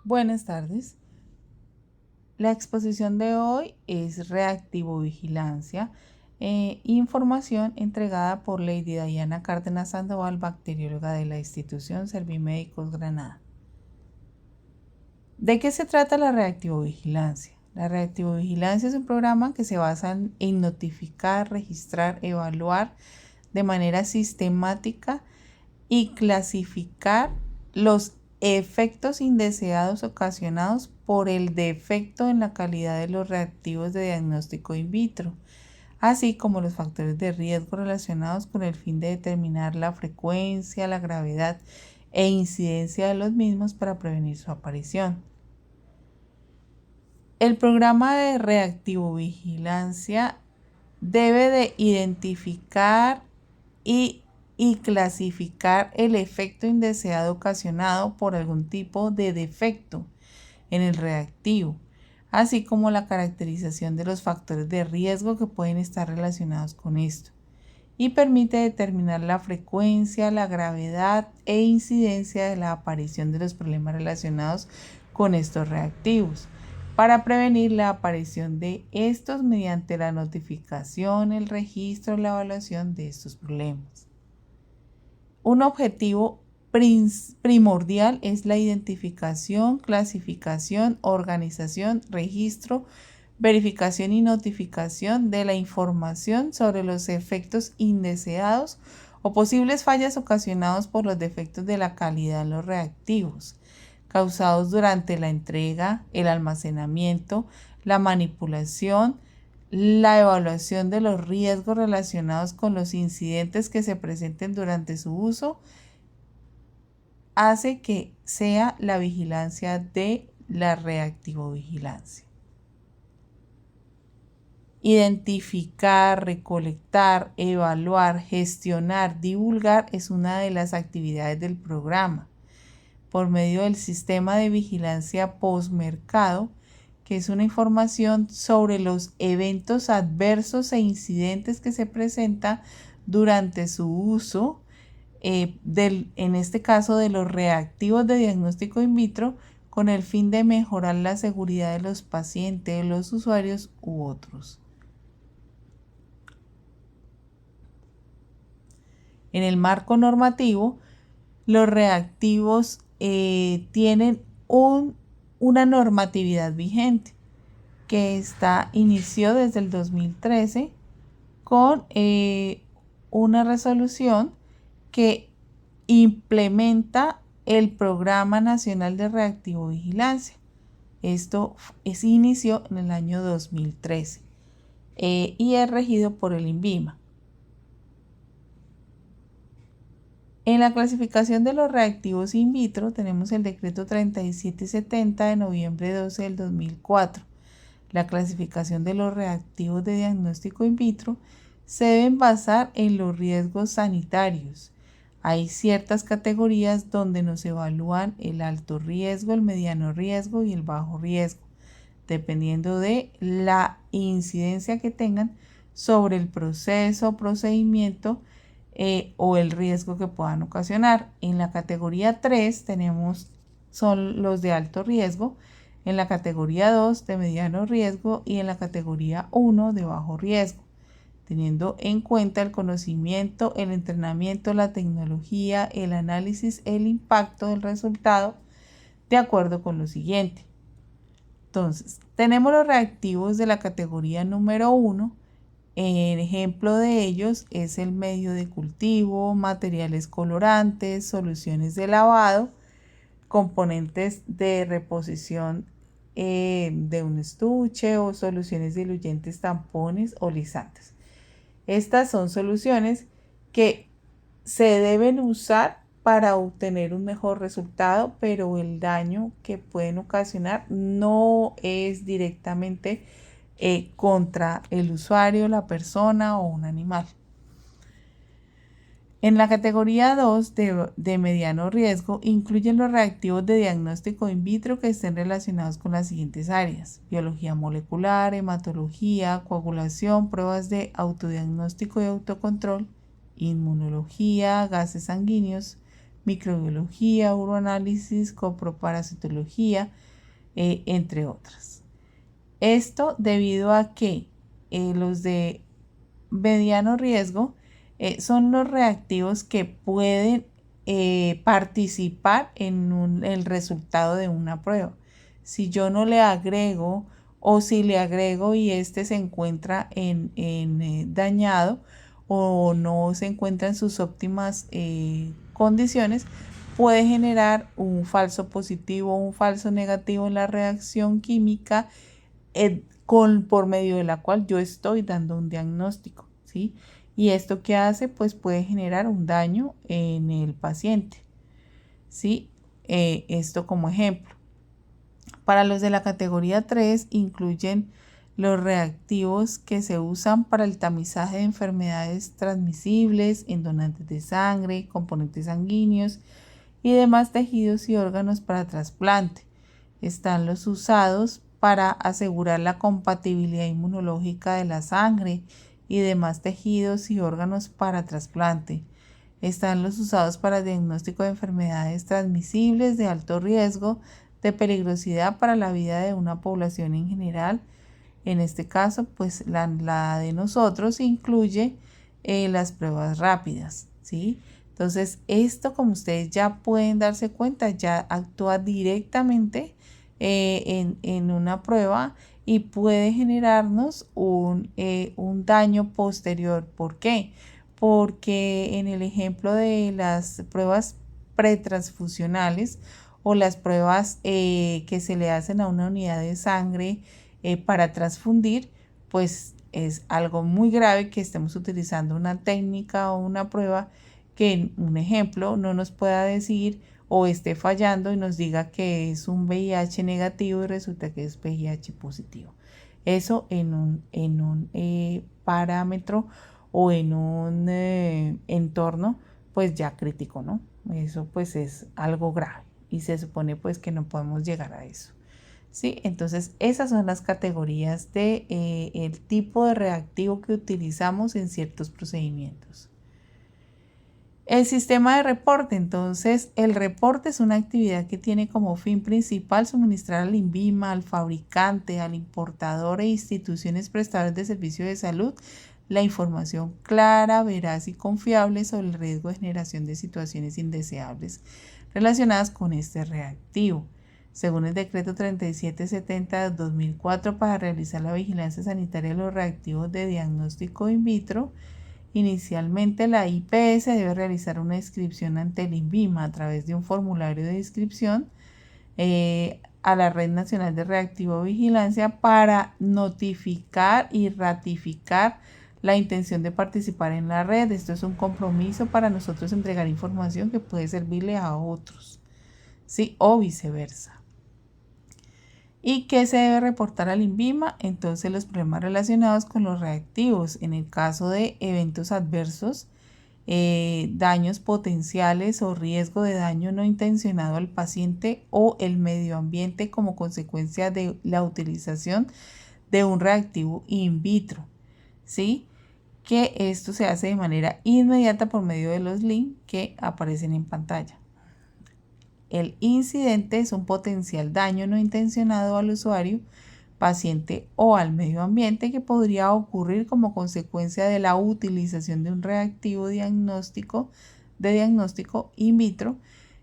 Buenas tardes. La exposición de hoy es reactivovigilancia, información entregada por Lady Diana Cárdenas Sandoval, bacterióloga de la institución Servimédicos Granada. ¿De qué se trata la reactivovigilancia? La reactivovigilancia es un programa que se basa en notificar, registrar, evaluar de manera sistemática y clasificar los efectos indeseados ocasionados por el defecto en la calidad de los reactivos de diagnóstico in vitro, así como los factores de riesgo relacionados con el fin de determinar la frecuencia, la gravedad e incidencia de los mismos para prevenir su aparición. El programa de reactivovigilancia debe de identificar y clasificar el efecto indeseado ocasionado por algún tipo de defecto en el reactivo, así como la caracterización de los factores de riesgo que pueden estar relacionados con esto, y permite determinar la frecuencia, la gravedad e incidencia de la aparición de los problemas relacionados con estos reactivos, para prevenir la aparición de estos mediante la notificación, el registro y la evaluación de estos problemas. Un objetivo primordial es la identificación, clasificación, organización, registro, verificación y notificación de la información sobre los efectos indeseados o posibles fallas ocasionados por los defectos de la calidad de los reactivos, causados durante la entrega, el almacenamiento, la manipulación, la evaluación de los riesgos relacionados con los incidentes que se presenten durante su uso, hace que sea la vigilancia de la reactivovigilancia. Identificar, recolectar, evaluar, gestionar, divulgar es una de las actividades del programa por medio del sistema de vigilancia postmercado, que es una información sobre los eventos adversos e incidentes que se presentan durante su uso, en este caso de los reactivos de diagnóstico in vitro, con el fin de mejorar la seguridad de los pacientes, de los usuarios u otros. En el marco normativo, los reactivos tienen una normatividad vigente que inició desde el 2013 con una resolución que implementa el Programa Nacional de Reactivovigilancia. Esto se inició en el año 2013 y es regido por el INVIMA. En la clasificación de los reactivos in vitro tenemos el decreto 3770 de noviembre 12 del 2004. La clasificación de los reactivos de diagnóstico in vitro se deben basar en los riesgos sanitarios. Hay ciertas categorías donde nos evalúan el alto riesgo, el mediano riesgo y el bajo riesgo, dependiendo de la incidencia que tengan sobre el proceso, procedimiento o el riesgo que puedan ocasionar. En la categoría 3 son los de alto riesgo, en la categoría 2 de mediano riesgo y en la categoría 1 de bajo riesgo, teniendo en cuenta el conocimiento, el entrenamiento, la tecnología, el análisis, el impacto del resultado, de acuerdo con lo siguiente. Entonces, tenemos los reactivos de la categoría número 1. El ejemplo de ellos es el medio de cultivo, materiales colorantes, soluciones de lavado, componentes de reposición de un estuche o soluciones diluyentes, tampones o lisantes. Estas son soluciones que se deben usar para obtener un mejor resultado, pero el daño que pueden ocasionar no es directamente contra el usuario, la persona o un animal. En la categoría 2 de mediano riesgo incluyen los reactivos de diagnóstico in vitro que estén relacionados con las siguientes áreas: biología molecular, hematología, coagulación, pruebas de autodiagnóstico y autocontrol, inmunología, gases sanguíneos, microbiología, uroanálisis, coproparasitología, entre otras. Esto debido a que los de mediano riesgo son los reactivos que pueden participar en el resultado de una prueba. Si yo no le agrego o si le agrego y este se encuentra dañado o no se encuentra en sus óptimas condiciones, puede generar un falso positivo o un falso negativo en la reacción química por medio de la cual yo estoy dando un diagnóstico, ¿sí? ¿Y esto qué hace? Pues puede generar un daño en el paciente, ¿sí? Esto como ejemplo. Para los de la categoría 3 incluyen los reactivos que se usan para el tamizaje de enfermedades transmisibles en donantes de sangre, componentes sanguíneos y demás tejidos y órganos para trasplante. Están los usados para asegurar la compatibilidad inmunológica de la sangre y demás tejidos y órganos para trasplante. Están los usados para diagnóstico de enfermedades transmisibles de alto riesgo de peligrosidad para la vida de una población en general. En este caso, pues la de nosotros incluye las pruebas rápidas, ¿sí? Entonces, esto, como ustedes ya pueden darse cuenta, ya actúa directamente en una prueba y puede generarnos un daño posterior. ¿Por qué? Porque en el ejemplo de las pruebas pretransfusionales o las pruebas que se le hacen a una unidad de sangre para transfundir, pues es algo muy grave que estemos utilizando una técnica o una prueba que, un ejemplo, no nos pueda decir o esté fallando y nos diga que es un VIH negativo y resulta que es VIH positivo. Eso en un parámetro o en un entorno pues ya crítico, ¿no? Eso pues es algo grave y se supone pues que no podemos llegar a eso. ¿Sí? Entonces esas son las categorías de el tipo de reactivo que utilizamos en ciertos procedimientos. El sistema de reporte, entonces el reporte es una actividad que tiene como fin principal suministrar al INVIMA, al fabricante, al importador e instituciones prestadoras de servicios de salud la información clara, veraz y confiable sobre el riesgo de generación de situaciones indeseables relacionadas con este reactivo. Según el decreto 3770 de 2004 para realizar la vigilancia sanitaria de los reactivos de diagnóstico in vitro, inicialmente la IPS debe realizar una inscripción ante el INVIMA a través de un formulario de inscripción a la Red Nacional de Reactivo Vigilancia para notificar y ratificar la intención de participar en la red. Esto es un compromiso para nosotros entregar información que puede servirle a otros, ¿sí? O viceversa. ¿Y qué se debe reportar al INVIMA? Entonces los problemas relacionados con los reactivos. En el caso de eventos adversos, daños potenciales o riesgo de daño no intencionado al paciente o el medio ambiente como consecuencia de la utilización de un reactivo in vitro, ¿sí? Que esto se hace de manera inmediata por medio de los links que aparecen en pantalla. El incidente es un potencial daño no intencionado al usuario, paciente o al medio ambiente que podría ocurrir como consecuencia de la utilización de un reactivo de diagnóstico in vitro,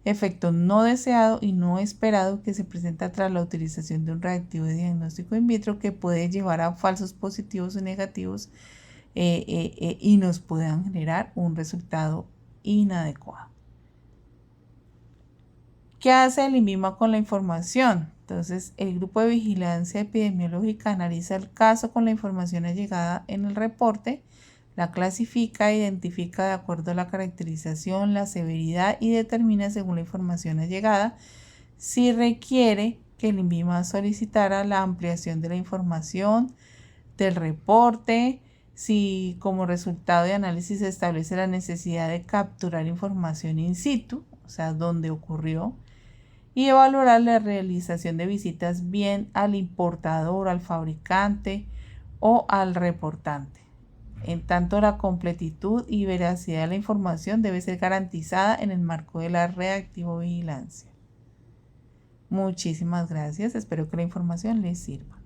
efecto no deseado y no esperado que se presenta tras la utilización de un reactivo de diagnóstico in vitro que puede llevar a falsos positivos o negativos y nos puedan generar un resultado inadecuado. ¿Qué hace el INVIMA con la información? Entonces, el grupo de vigilancia epidemiológica analiza el caso con la información allegada en el reporte, la clasifica, identifica de acuerdo a la caracterización, la severidad y determina según la información allegada si requiere que el INVIMA solicitara la ampliación de la información del reporte, si como resultado de análisis se establece la necesidad de capturar información in situ, o sea, donde ocurrió, y evaluar la realización de visitas bien al importador, al fabricante o al reportante. En tanto, la completitud y veracidad de la información debe ser garantizada en el marco de la reactivovigilancia. Muchísimas gracias, espero que la información les sirva.